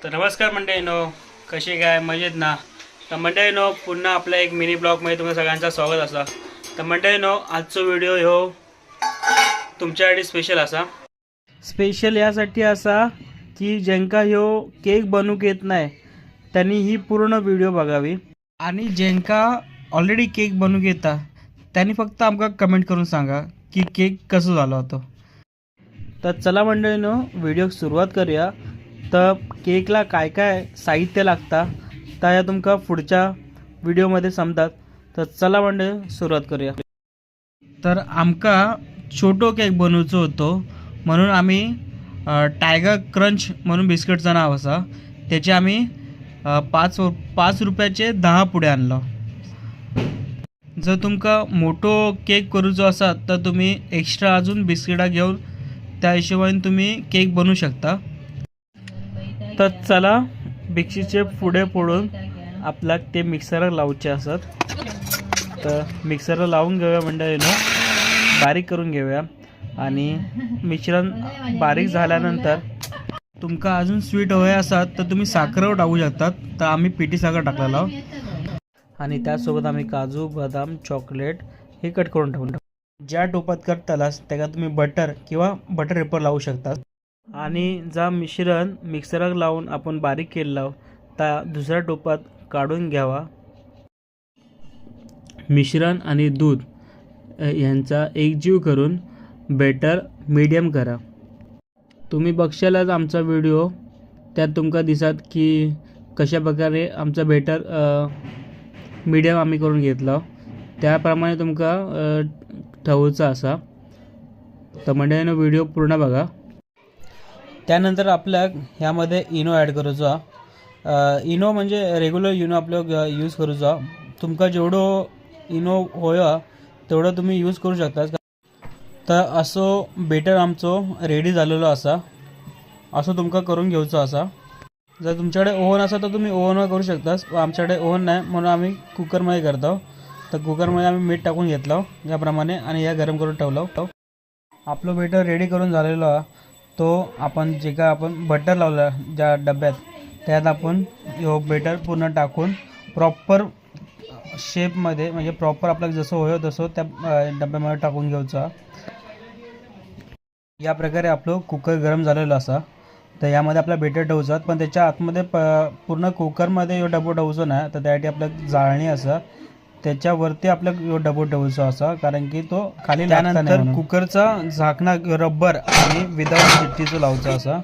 तर नमस्कार मंडळीनो, कशी काय मजेत ना? तर मंडळीनो, पुन्हा आपल्या एक मिनी ब्लॉगमध्ये तुमचं सगळ्यांचं स्वागत असा. तर मंडळीनो, आजचा व्हिडिओ ह्यो तुमच्यासाठी स्पेशल असा. स्पेशल यासाठी असा की ज्यांका ह्यो केक बनवूक येत नाही त्यांनी ही पूर्ण व्हिडिओ बघावी, आणि ज्यांका ऑलरेडी केक बनवूक येता त्यांनी फक्त आमका कमेंट करून सांगा की केक कसं झालं होतं. तर चला मंडळीनो, व्हिडिओ सुरुवात करूया. तर केकला काय काय साहित्य लागता तर या तुमका पुढच्या व्हिडिओमध्ये समजतात. तर चला मंडळी सुरुवात करूया. तर आमका छोटो केक बनवूचो होतो, म्हणून आम्ही टायगर क्रंच म्हणून बिस्किटचं नाव असा, त्याचे आम्ही 5 रुपयाचे 10 पुडे आणलो. जर तुमका मोठो केक करूचो असा तर तुम्ही एक्स्ट्रा अजून बिस्किटा घेऊन त्या हिशोबाने तुम्ही केक बनवू शकता. तर चला बिस्किटचे पुडे फोडून आपला ते मिक्सरला लावचे असतात. तर मिक्सरला लावून घेऊया मंडळीनो, बारीक करून घेऊया. आणि मिश्रण बारीक झाल्यानंतर तुमका अजून स्वीट हवे असतात तर तुम्ही साखरेवर टाकू शकतात. तर आम्ही पिठी साखर टाकलेला, आणि त्यासोबत आम्ही काजू, बदाम, चॉकलेट हे कट करून टाकून ज्या टोपात करतालास त्याला तुम्ही बटर किंवा बटर पेपर लावू शकता. आणि जा मिश्रण मिक्सरला लावून आपण बारीक केलेला त्या दुसऱ्या टोपात काढून घ्यावा. मिश्रण आणि दूध यांचा एकजीव करून बेटर मीडियम करा. तुम्ही बघशालच आमचा व्हिडिओ, त्यात तुमका दिसत की कशा प्रकारे आमचा बेटर मीडियम आम्ही करून घेतला, त्याप्रमाणे तुमका ठेवूचा असा. तर मंडळीनो, व्हिडिओ पूर्ण बघा. त्यानंतर आपल्या ह्यामध्ये इनो ॲड करूचा. इनो म्हणजे रेग्युलर इनो आपलं यूज करूचा. तुमका जेवढं इनो होया तेवढं तुम्ही यूज करू शकता. तर असो बेटर आमचं रेडी झालेलो असा, असं तुमका करून घ्यायचं असा. जर तुमच्याकडे ओव्हन असा तर तुम्ही ओव्हनवर करू शकता. आमच्याकडे ओव्हन नाही म्हणून आम्ही कुकरमध्ये करतो. तर कुकरमध्ये आम्ही मीठ टाकून घेतलं याप्रमाणे, आणि या गरम करून ठेवलं. आपलं बेटर रेडी करून झालेलं आहे. तो आपण जे काय आपण बटर लावला ज्या डब्यात, त्यात आपण यो बेटर पूर्ण टाकून प्रॉपर शेपमध्ये, म्हणजे प्रॉपर आपल्याला जसं होय तसं त्या डब्यामध्ये टाकून घ्यायचं. या प्रकारे आपलं कुकर गरम झालेलं असा. तर यामध्ये आपला बेटर ठेवतात, पण त्याच्या आतमध्ये पूर्ण कुकरमध्ये यो डबो ठेवतो नाही. तर त्यासाठी आपलं जाळणी असा, त्याच्यावरती आपलं यो डबो ठेवचा असा, कारण की तो खाली. त्यानंतर कुकरचा झाकणा रबर आणि विदाऊट शिट्टीचं लावचा असा.